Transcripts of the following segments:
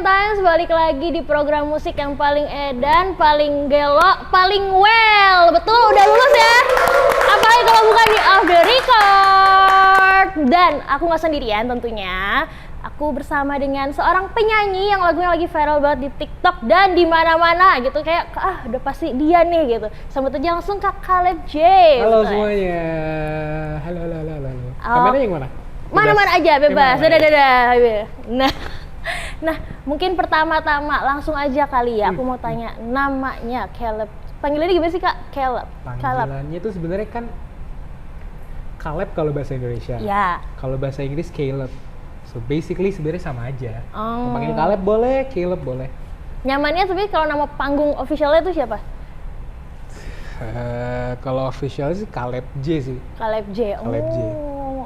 Times, balik lagi di program musik yang paling edan, paling gelo, paling well. Betul, udah lulus ya? Apalagi kalau bukan di Off The Record. Dan aku nggak sendirian tentunya. Aku bersama dengan seorang penyanyi yang lagunya lagi viral banget di TikTok dan di mana-mana gitu, kayak udah pasti dia nih gitu. Sambut aja langsung Kak Caleb J. Halo semuanya. Halo. Kameranya yang mana? Mana-mana aja, bebas. Dadah. Nah, mungkin pertama-tama langsung aja kali ya. Aku mau tanya namanya Caleb. Panggilannya gimana sih Kak? Caleb. Panggilannya itu sebenarnya kan Caleb kalau bahasa Indonesia. Ya. Kalau bahasa Inggris Caleb. So basically sebenarnya sama aja. Oh. Mau panggil Caleb boleh, Caleb boleh. Nyamannya sebenarnya kalau nama panggung officialnya itu siapa? Kalau official sih Caleb J sih. Caleb J. Caleb J.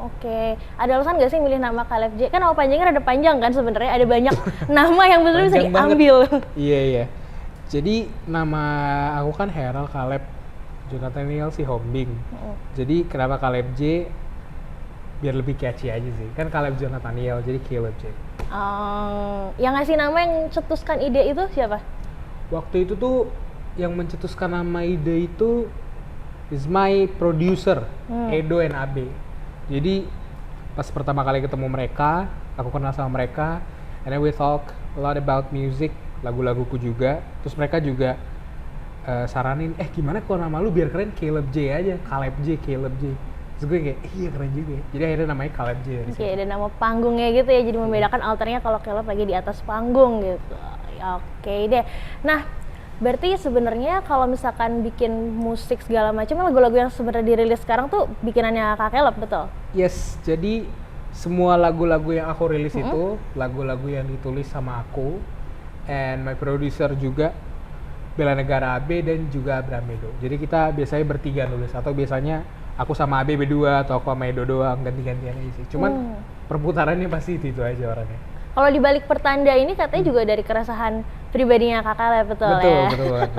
Oke. Ada alasan nggak sih milih nama Caleb J? Kan nama panjangnya ada panjang kan sebenarnya, ada banyak nama yang betul bisa diambil. Iya. Jadi nama aku kan Harold Caleb Jonathan Neal Sihombing. Jadi kenapa Caleb J? Biar lebih catchy aja sih. Kan Caleb Jonathan Neal, jadi Caleb J. Yang ngasih nama, yang cetuskan ide itu siapa? Waktu itu tuh yang mencetuskan nama ide itu is my producer, Edo and Abe. Jadi pas pertama kali ketemu mereka, aku kenal sama mereka, and then we talk a lot about music, lagu-laguku juga. Terus mereka juga saranin, gimana kalau nama lu biar keren Caleb J aja, Caleb J. Terus gue kayak, iya keren juga ya. Jadi akhirnya namanya Caleb J. Oke, ada nama panggungnya gitu ya, jadi membedakan alternya kalau Caleb lagi di atas panggung gitu. Oke deh. Nah, berarti sebenarnya kalau misalkan bikin musik segala macam, lagu-lagu yang sebenarnya dirilis sekarang tuh bikinannya Kak Caleb, betul? Yes, jadi semua lagu-lagu yang aku rilis itu lagu-lagu yang ditulis sama aku and my producer juga Bella Negara AB dan juga Abraham Edo. Jadi kita biasanya bertiga nulis, atau biasanya aku sama AB berdua atau aku sama Edo doang, ganti-gantian aja sih. Cuman perputarannya pasti itu aja orangnya. Kalau di balik pertanda ini katanya juga dari keresahan pribadinya Kak Caleb, betul ya? Betul banget.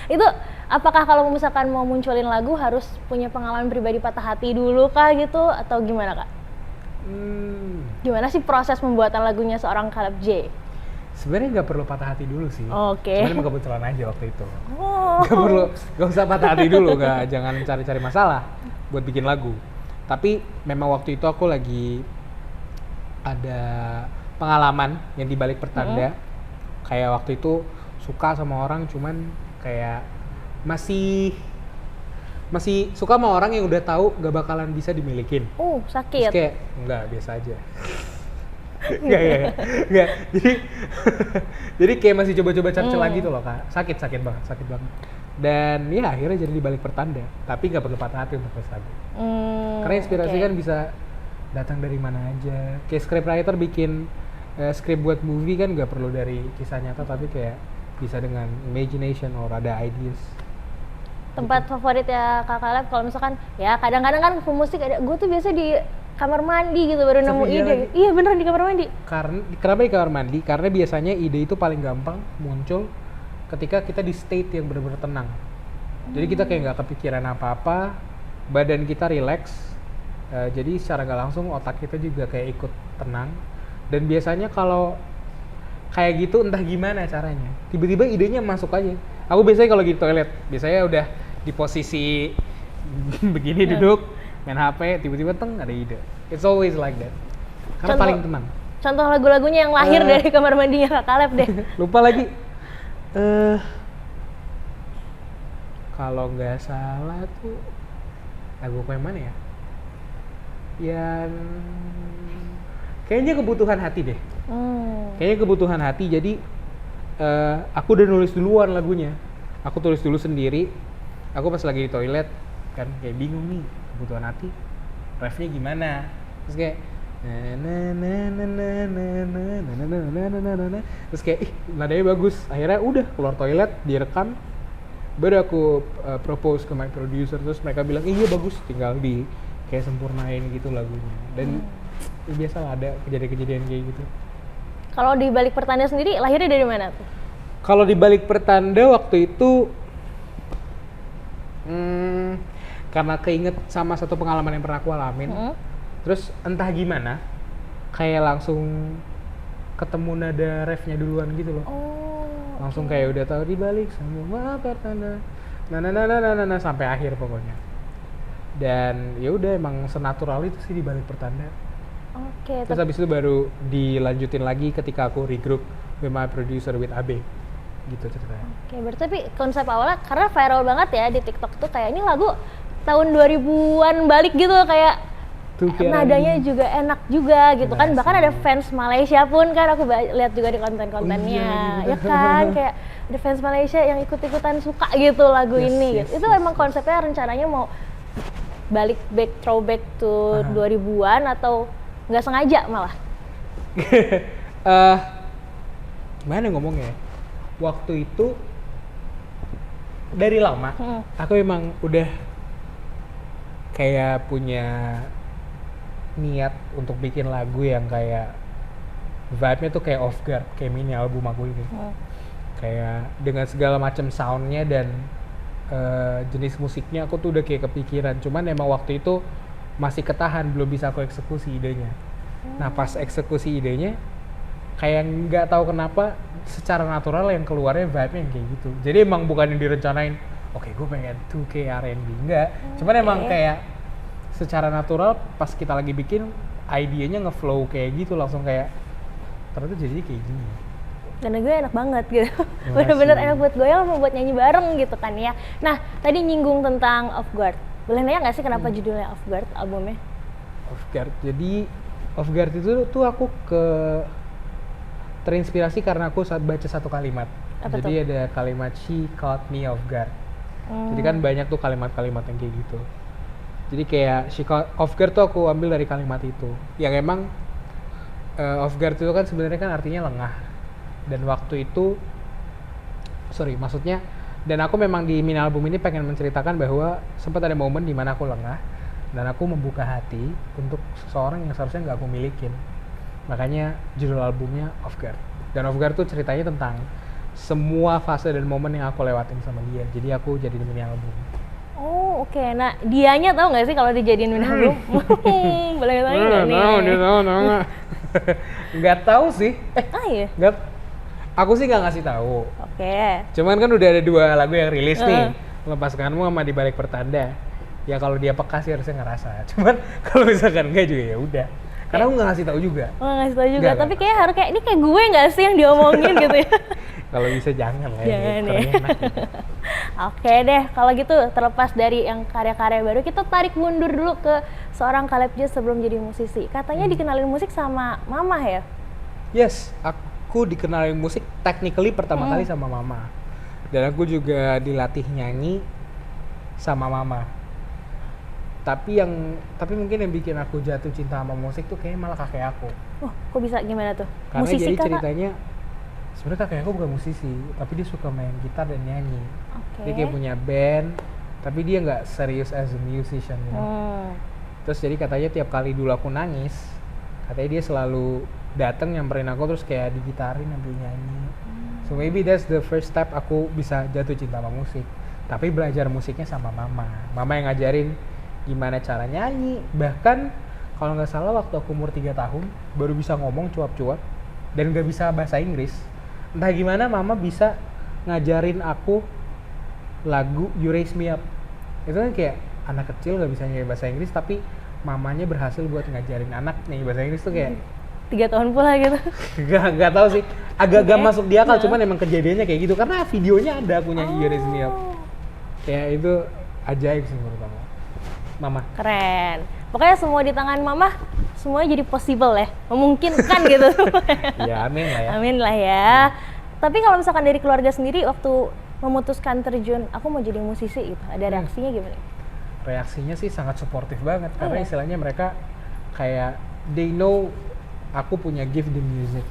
Itu apakah kalau misalkan mau munculin lagu harus punya pengalaman pribadi patah hati dulu kah gitu, atau gimana Kak? Gimana sih proses pembuatan lagunya seorang Caleb J? Sebenarnya nggak perlu patah hati dulu sih. Oke. Cuman emang kebetulan aja waktu itu. Nggak usah patah hati dulu, jangan cari-cari masalah buat bikin lagu. Tapi memang waktu itu aku lagi ada pengalaman yang dibalik pertanda. Kayak waktu itu suka sama orang, cuman kayak masih suka sama orang yang udah tahu gak bakalan bisa dimilikin. Sakit. Terus kayak enggak, biasa aja. Enggak. Jadi kayak masih coba-coba cari celah gitu loh Kak. Sakit banget. Dan ya akhirnya jadi dibalik pertanda. Tapi nggak perlu patah hati untuk nulis lagu. Karena inspirasi kan bisa datang dari mana aja. Kayak scriptwriter bikin script buat movie kan nggak perlu dari kisah nyata, tapi kayak bisa dengan imagination or ada ideas. Tempat favorit ya Kak Caleb kalau misalkan ya kadang-kadang kan musik ada, gue tuh biasa di kamar mandi gitu baru nemu ide. Iya beneran di kamar mandi. Kenapa di kamar mandi? Karena biasanya ide itu paling gampang muncul ketika kita di state yang benar-benar tenang. Jadi kita kayak nggak kepikiran apa-apa, badan kita relax. Jadi secara nggak langsung otak kita juga kayak ikut tenang. Dan biasanya kalau kayak gitu entah gimana caranya, tiba-tiba idenya masuk aja. Aku biasanya kalau di toilet, biasanya udah di posisi begini duduk, main HP, tiba-tiba ada ide. It's always like that. Karena paling tenang. Contoh lagu-lagunya yang lahir dari kamar mandinya Kak Caleb deh. Lupa lagi. Kalau nggak salah tuh lagu yang mana ya? Yang kayaknya Kebutuhan Hati deh. Kayaknya Kebutuhan Hati. Jadi aku udah nulis duluan lagunya. Aku tulis dulu sendiri. Aku pas lagi di toilet kan kayak bingung nih, Kebutuhan Hati refnya gimana. Terus kayak terus kayak nadanya bagus. Akhirnya udah keluar toilet, direkam. Baru aku propose ke my producer, terus mereka bilang iya bagus, tinggal di kayak sempurnain gitu lagunya. Dan biasalah ada kejadian-kejadian kayak gitu. Kalau di balik pertanda sendiri lahirnya dari mana tuh? Kalau di balik pertanda waktu itu karena keinget sama satu pengalaman yang pernah aku alamin. Terus entah gimana kayak langsung ketemu nada refnya duluan gitu loh. Langsung kayak udah tahu dibalik semua pertanda nah sampai akhir pokoknya. Dan ya udah emang senatural itu sih dibalik pertanda. Terus habis itu baru dilanjutin lagi ketika aku regroup with my producer with AB gitu ceritanya. Berarti tapi konsep awalnya karena viral banget ya di TikTok tuh kayak ini lagu tahun 2000-an balik gitu kayak nadanya juga enak juga gitu kan, bahkan ada fans Malaysia pun kan aku lihat juga di konten-kontennya. Ya kan kayak ada fans Malaysia yang ikut-ikutan suka gitu lagu ini gitu. Itu emang konsepnya rencananya mau balik throwback to 2000-an atau nggak sengaja malah? Gimana ngomongnya? Waktu itu dari lama aku emang udah kayak punya niat untuk bikin lagu yang kayak vibe-nya tuh kayak Off Guard, kayak mini album aku ini. Kayak dengan segala macam sound-nya dan jenis musiknya aku tuh udah kayak kepikiran. Cuman emang waktu itu masih ketahan, belum bisa aku eksekusi idenya. Nah pas eksekusi idenya kayak nggak tahu kenapa secara natural yang keluarnya vibe-nya yang kayak gitu. Jadi emang bukan yang direncanain, oke gue pengen 2K R&B, enggak. Cuman emang kayak secara natural pas kita lagi bikin idenya ngeflow kayak gitu, langsung kayak ternyata jadi kayak gini. Dan gue enak banget gitu. Bener-bener enak buat goyang sama buat nyanyi bareng gitu kan ya. Nah tadi nyinggung tentang Off Guard. Boleh nanya nggak sih kenapa judulnya Off Guard albumnya? Off Guard. Jadi Off Guard itu tuh aku terinspirasi karena aku saat baca satu kalimat. Jadi ada kalimat she caught me off guard. Jadi kan banyak tuh kalimat-kalimat yang kayak gitu. Jadi kayak she caught off guard tuh aku ambil dari kalimat itu. Yang emang off guard itu kan sebenarnya kan artinya lengah. Dan waktu itu maksudnya dan aku memang di mini album ini pengen menceritakan bahwa sempat ada momen di mana aku lengah dan aku membuka hati untuk seseorang yang seharusnya nggak aku milikin. Makanya judul albumnya Off Guard. Dan Off Guard tuh ceritanya tentang semua fase dan momen yang aku lewatin sama dia. Jadi aku jadi mini album. Oh oke. Nah dianya tahu nggak sih kalau dijadiin mini album? Boleh tahu nggak nih? Dia tahu nggak? Nggak tahu sih. Iya. Nggak. Aku sih nggak ngasih tahu. Oke. Cuman kan udah ada 2 lagu yang rilis nih. Lepaskanmu sama Di Balik Pertanda. Ya kalau dia peka sih harusnya ngerasa. Cuman kalau misalkan enggak juga ya udah. Karena aku nggak ngasih tahu juga. Ngasih tahu juga. Tapi kayak harus kayak ini kayak gue nggak sih yang diomongin gitu ya? Kalau bisa jangan lah. Jangan ya. Oke deh, kalau gitu terlepas dari yang karya-karya baru, kita tarik mundur dulu ke seorang Caleb J sebelum jadi musisi. Katanya dikenalin musik sama mama ya? Yes, aku dikenalin musik technically pertama kali sama mama. Dan aku juga dilatih nyanyi sama mama. Tapi mungkin yang bikin aku jatuh cinta sama musik tuh kayaknya malah kakek aku. Kok bisa gimana tuh? Karena musisi jadi kakak? Ceritanya sebenarnya kakek aku bukan musisi, tapi dia suka main gitar dan nyanyi. Dia kayak punya band, tapi dia nggak serius as a musician. You know? Terus jadi katanya tiap kali dulu aku nangis, katanya dia selalu datang nyamperin aku terus kayak digitarin sambil nyanyi. So maybe that's the first step aku bisa jatuh cinta sama musik. Tapi belajar musiknya sama mama. Mama yang ngajarin gimana cara nyanyi. Bahkan kalau nggak salah waktu aku umur 3 tahun baru bisa ngomong cuap-cuap dan nggak bisa bahasa Inggris. Entah gimana mama bisa ngajarin aku lagu You Raise Me Up. Itu kan kayak anak kecil nggak bisa nyanyi bahasa Inggris tapi mamanya berhasil buat ngajarin anak nyanyi bahasa Inggris tuh kayak 3 tahun pula gitu. Gak tahu sih, agak masuk di akal, cuman emang kejadiannya kayak gitu karena videonya ada aku nyanyi You Raise Me Up. Kayak itu ajaib sih menurut aku. Mama. Keren. Pokoknya semua di tangan mama, semuanya jadi possible ya, memungkinkan gitu. Ya amin lah ya. Amin lah ya. Tapi kalau misalkan dari keluarga sendiri waktu memutuskan terjun, aku mau jadi musisi gitu, ada reaksinya gimana? Reaksinya sih sangat suportif banget karena istilahnya mereka kayak they know aku punya gift di music.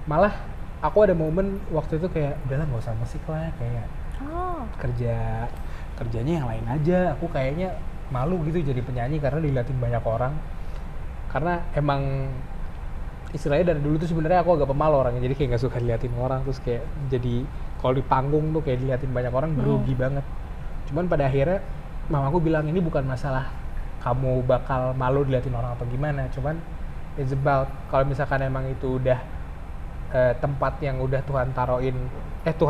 Malah aku ada momen waktu itu kayak udahlah nggak usah musik lah, kayak kerjanya yang lain aja. Aku kayaknya malu gitu jadi penyanyi karena diliatin banyak orang. Karena emang istilahnya dari dulu tuh sebenarnya aku agak pemalu orangnya, jadi kayak nggak suka diliatin orang, terus kayak jadi kalau di panggung tuh kayak diliatin banyak orang grogi banget. Cuman pada akhirnya mamaku bilang ini bukan masalah kamu bakal malu diliatin orang atau gimana, cuman it's about kalau misalkan emang itu udah tempat yang udah Tuhan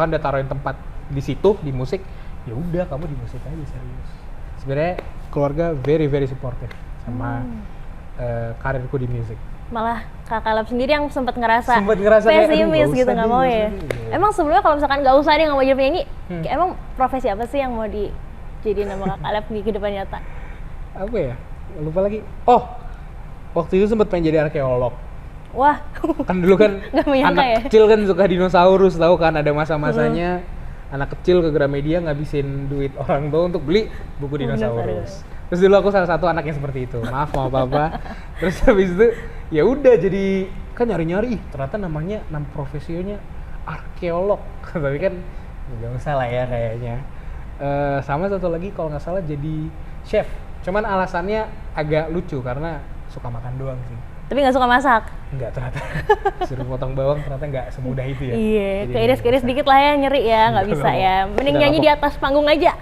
udah taruhin tempat di situ di musik, ya udah kamu di musik aja serius. Sebenarnya keluarga very very supportive sama karirku di musik. Malah Kak Caleb sendiri yang sempat ngerasa kayak, pesimis aduh, gitu, nggak mau ya. Emang sebelumnya kalau misalkan nggak usah deh nggak mau jadi penyanyi, emang profesi apa sih yang mau dijadiin nama Kak Caleb di kehidupan nyata? Apa ya? Lupa lagi. Oh, waktu itu sempat pengen jadi arkeolog. Wah, Kan dulu kan nggak menyangka anak ya? kecil kan suka dinosaurus, tahu kan ada masa-masanya anak kecil ke Gramedia ngabisin duit orang tua untuk beli buku dinosaurus. Terus dulu aku salah satu anak yang seperti itu. Maaf sama papa. Terus habis itu ya udah jadi kan nyari-nyari, ternyata nama profesionya arkeolog. Tapi kan nggak usah lah ya kayaknya. Sama satu lagi kalau nggak salah jadi chef. Cuman alasannya agak lucu karena suka makan doang sih. Tapi nggak suka masak? Enggak, ternyata suruh potong bawang ternyata nggak semudah itu ya. Iya, keiris-keiris dikit lah ya, nyeri ya, nggak bisa ya. Mending nyanyi di atas panggung aja.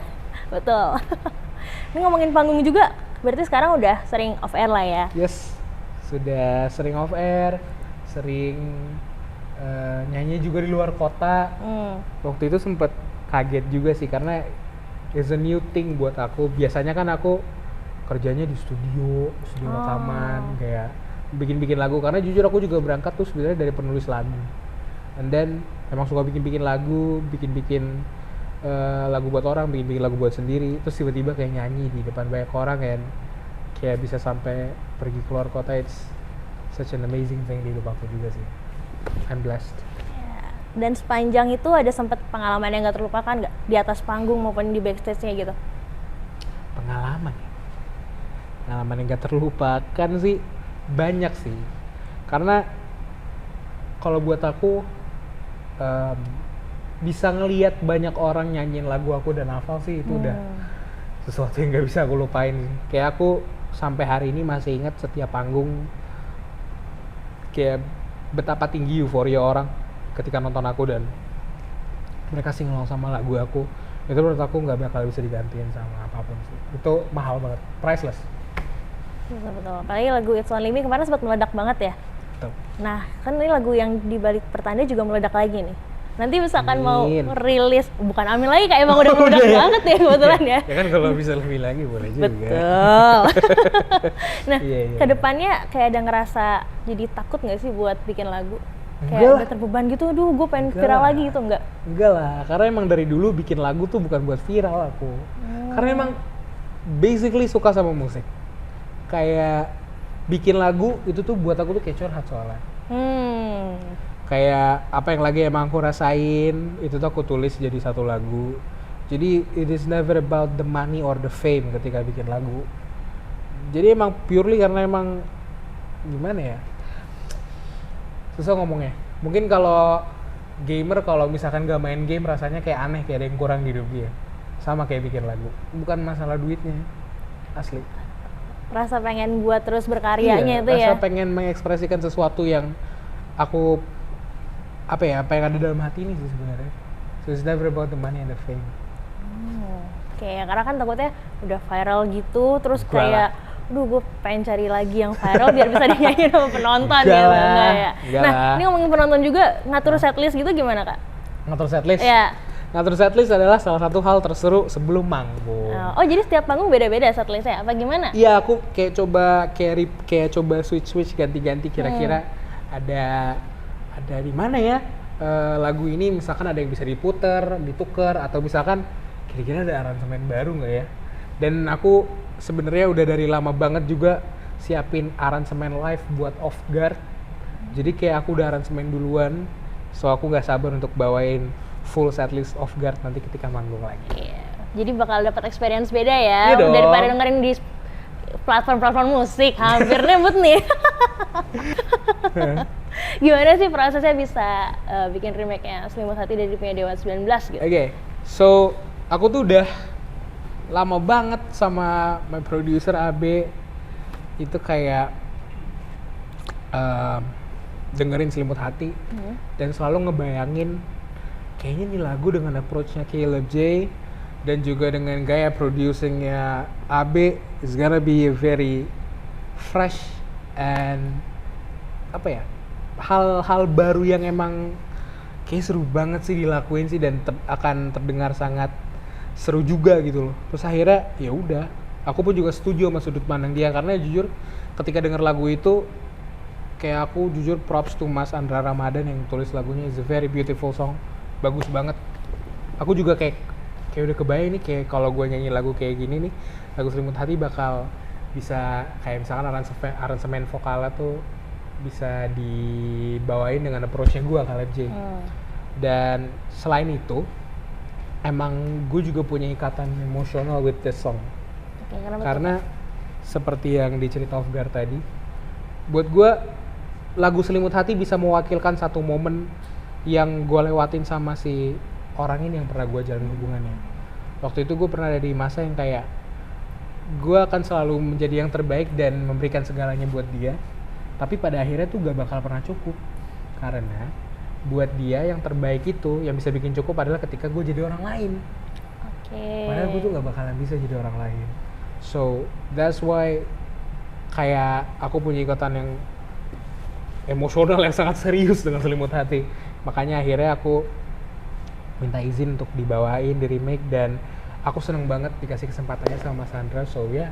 Betul. Ini ngomongin panggung juga, berarti sekarang udah sering off air lah ya? Yes, sudah sering off air, sering nyanyi juga di luar kota. Waktu itu sempet kaget juga sih karena it's a new thing buat aku. Biasanya kan aku kerjanya di studio rekaman, kayak bikin lagu, karena jujur aku juga berangkat tuh sebenarnya dari penulis lagu, and then emang suka bikin lagu, bikin lagu buat orang, bikin lagu buat sendiri, terus tiba-tiba kayak nyanyi di depan banyak orang kan, kayak bisa sampai pergi keluar kota. It's such an amazing thing di hidup aku juga sih. I'm blessed. Dan sepanjang itu ada sempat pengalaman yang nggak terlupakan nggak di atas panggung maupun di backstage-nya gitu? Pengalaman yang gak terlupakan sih banyak sih, karena kalau buat aku bisa ngelihat banyak orang nyanyiin lagu aku dan hafal sih, itu udah sesuatu yang gak bisa aku lupain sih. Kayak aku sampai hari ini masih ingat setiap panggung kayak betapa tinggi euforia orang ketika nonton aku dan mereka singalong sama lagu aku. Itu menurut aku nggak bakal bisa digantiin sama apapun sih. Itu mahal banget, priceless. Betul. Apalagi lagu It's Only Me kemarin sempat meledak banget ya. Betul. Nah, kan ini lagu yang di balik pertanda juga meledak lagi nih. Nanti misalkan Amin. mau rilis, bukan amin lagi, kayak emang udah meledak banget ya kebetulan ya. Ya kan kalau bisa lebih lagi boleh juga. Betul. Nah, Iya. kedepannya kayak ada ngerasa jadi takut nggak sih buat bikin lagu? Kayak Enggak udah terbeban gitu, aduh gue pengen Enggak viral lah. lagi gitu, enggak? Enggak lah, karena emang dari dulu bikin lagu tuh bukan buat viral aku. Karena emang basically suka sama musik. Kayak bikin lagu itu tuh buat aku tuh kayak curhat soalnya. Kayak apa yang lagi emang aku rasain, itu tuh aku tulis jadi satu lagu. Jadi it is never about the money or the fame ketika bikin lagu. Jadi emang purely karena emang gimana ya? Susah ngomongnya. Mungkin kalau gamer kalau misalkan gak main game rasanya kayak aneh, kayak ada yang kurang di hidup dia. Sama kayak bikin lagu. Bukan masalah duitnya. Asli. Rasa pengen buat terus berkaryanya itu rasa ya. pengen mengekspresikan sesuatu yang aku apa yang ada dalam hati ini sih sebenarnya. So it's never about the money and the fame. Kayak karena kan takutnya udah viral gitu, terus Enggak kayak aduh gue pengen cari lagi yang viral biar bisa dinyanyiin sama penonton Enggak gitu, lah, enggak ya. enggak Nah, lah. ini ngomongin penonton juga, ngatur setlist gitu gimana Kak? Ngatur setlist. Iya. Ngatur setlist adalah salah satu hal terseru sebelum manggung. Oh, jadi setiap panggung beda-beda setlistnya apa gimana? Iya, aku kayak coba switch ganti-ganti kira-kira ada di mana ya lagu ini, misalkan ada yang bisa diputer, ditukar, atau misalkan kira-kira ada aransemen baru nggak ya. Dan aku sebenarnya udah dari lama banget juga siapin aransemen live buat Off Guard. Jadi kayak aku udah aransemen duluan, so aku nggak sabar untuk bawain full setlist Off Guard nanti ketika manggung lagi. Iya. Jadi bakal dapat experience beda ya, Iya dong. daripada dengerin di platform musik. Hampir nebut nih. Gimana sih prosesnya bisa bikin remake-nya Selimut Hati dari punya Dewa 19 gitu? Oke, so aku tuh udah lama banget sama my producer AB itu kayak dengerin Selimut Hati dan selalu ngebayangin kayaknya nih lagu dengan approach-nya Caleb J dan juga dengan gaya producing-nya AB is gonna be very fresh and apa ya, hal-hal baru yang emang kayak seru banget sih dilakuin sih, dan akan terdengar sangat seru juga gitu loh. Terus akhirnya ya udah, aku pun juga setuju sama sudut pandang dia, karena jujur ketika denger lagu itu kayak aku jujur props to Mas Andra Ramadan yang tulis lagunya. It's a very beautiful song, bagus banget. Aku juga kayak udah kebayang nih, kayak kalau gue nyanyi lagu kayak gini nih, lagu Selimut Hati bakal bisa kayak misalkan aransemen vokalnya tuh bisa dibawain dengan approach-nya gue, Caleb J. Dan selain itu emang gue juga punya ikatan emosional with this song. Karena seperti yang dicerita Ofgar tadi, buat gue lagu Selimut Hati bisa mewakilkan satu momen yang gue lewatin sama si orang ini yang pernah gue jalin hubungannya. Waktu itu gue pernah ada di masa yang kayak gue akan selalu menjadi yang terbaik dan memberikan segalanya buat dia, tapi pada akhirnya tuh gak bakal pernah cukup, karena buat dia yang terbaik itu yang bisa bikin cukup adalah ketika gue jadi orang lain. Padahal gue tuh gak bakalan bisa jadi orang lain. So that's why kayak aku punya ikatan yang emosional yang sangat serius dengan Selimut Hati. Makanya akhirnya aku minta izin untuk dibawain, di remake, dan aku seneng banget dikasih kesempatannya sama Sandra. So ya,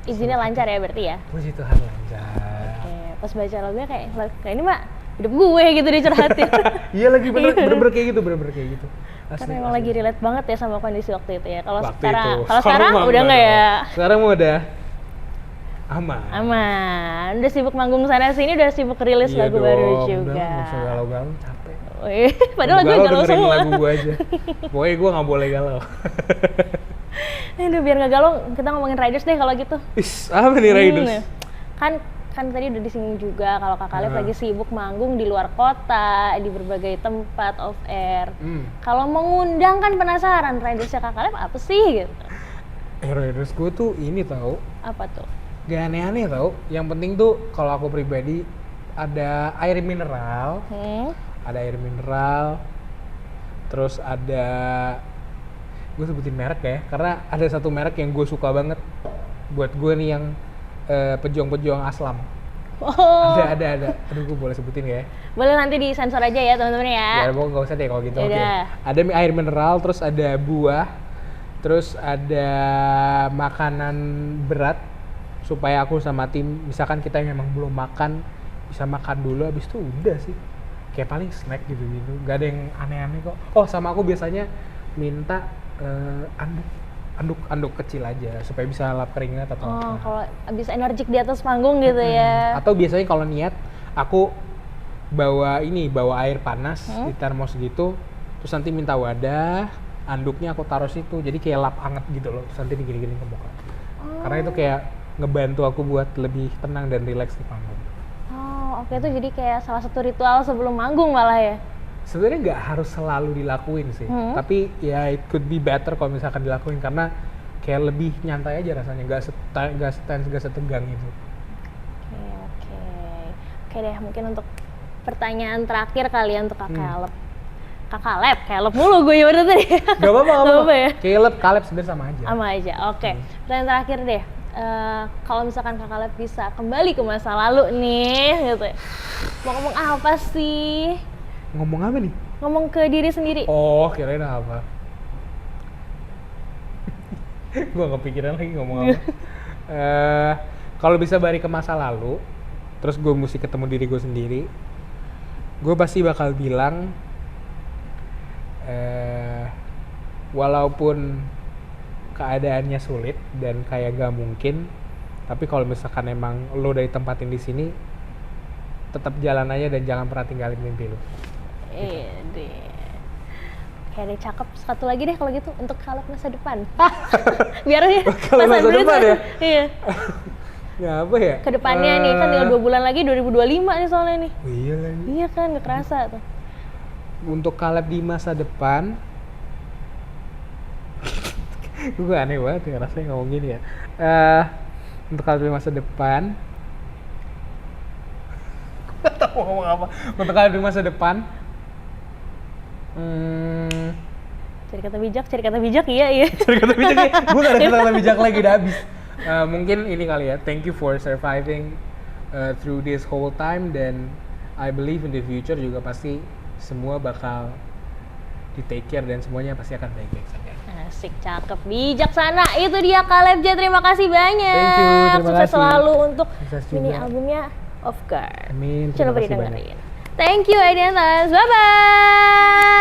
izinnya lancar ya berarti ya? Puji Tuhan lancar. Pas baca lagunya kayak ini mah hidup gue gitu dicurhatin. Iya lagi bener-bener kayak gitu, Karena emang lagi relate banget ya sama kondisi waktu itu ya. Kalau Kalau sekarang udah enggak ya? Sekarang udah aman. Udah sibuk manggung sana sini, udah sibuk rilis lagu baru juga. Udah, gak usah galau-galau, capek. Padahal gue galau semua. Lagu gue aja. Pokoknya gue gak boleh galau. Udah biar gak galau, kita ngomongin Riders deh kalau gitu. Apa nih Riders? Kan tadi udah disinggung juga kalau Kak Caleb lagi sibuk manggung di luar kota, di berbagai tempat off air. Kalau mengundang kan penasaran, Ridersnya Kak Caleb apa sih gitu? Riders gue tuh ini tau. Apa tuh? Gak aneh-aneh tau. Yang penting tuh kalau aku pribadi ada air mineral, terus ada, gue sebutin merek ya, karena ada satu merek yang gue suka banget buat gue nih yang pejuang-pejuang Aslam. Ada. Aduh, gue boleh sebutin ya? Boleh, nanti disensor aja ya teman-teman ya. Ya, nggak usah deh kalau gitu. Oke. Ada air mineral, terus ada buah, terus ada makanan berat supaya aku sama tim, misalkan kita yang memang belum makan, bisa makan dulu, habis itu udah sih. Kayak paling snack gitu-gitu. Gak ada yang aneh-aneh kok. Oh, sama aku biasanya minta anduk kecil aja supaya bisa lap keringat atau kalau bisa energik di atas panggung gitu ya. Atau biasanya kalau niat aku bawa air panas di termos gitu, terus nanti minta wadah, anduknya aku taruh situ, jadi kayak lap anget gitu loh, terus nanti digini-gini ke muka. Karena itu kayak ngebantu aku buat lebih tenang dan rileks di panggung. Oke, itu jadi kayak salah satu ritual sebelum manggung malah ya? Sebenarnya nggak harus selalu dilakuin sih, tapi ya it could be better kalau misalkan dilakuin, karena kayak lebih nyantai aja rasanya, nggak tense, nggak setegang itu. Oke deh, mungkin untuk pertanyaan terakhir kalian untuk Kak Caleb. Caleb mulu gue ya tadi. Gak apa-apa ya. Caleb sebenarnya sama aja. Oke. Pertanyaan terakhir deh. Kalau misalkan Kak Caleb bisa kembali ke masa lalu nih, gitu. Mau ngomong apa sih? Ngomong apa nih? Ngomong ke diri sendiri. Oh, kirain apa? Gue kepikiran lagi ngomong apa. Kalau bisa balik ke masa lalu, terus gue mesti ketemu diri gue sendiri, gue pasti bakal bilang, walaupun keadaannya sulit dan kayak gak mungkin, tapi kalau misalkan emang lo udah ditempatin di sini, tetap jalan aja dan jangan pernah tinggalin mimpi lo. Kayak cakep. Satu lagi deh kalau gitu untuk Caleb masa depan. Biar ya masa depan ya? Iya. Ya apa ya? Kedepannya nih kan tinggal 2 bulan lagi 2025 nih soalnya nih. Iya lagi. Iya kan, gak kerasa tuh. Untuk Caleb di masa depan, gue aneh banget ya rasanya ngomong gini ya. Untuk Caleb di masa depan, gak tau mau ngomong apa. Untuk Caleb di masa depan, cari kata bijak, iya. Cari kata bijak ya? Gue gak ada kata bijak lagi, udah habis. Mungkin ini kali ya, thank you for surviving through this whole time, dan I believe in the future juga pasti semua bakal di take care dan semuanya pasti akan baik-baik saja. Asik, cakep, bijaksana. Itu dia Caleb J, terima kasih banyak. Thank you, terima Sukses kasih. selalu untuk Sukses mini juga. albumnya Of Course. Amin, Jangan terima lupa kasih didengerin. Thank you Ediantas, bye-bye.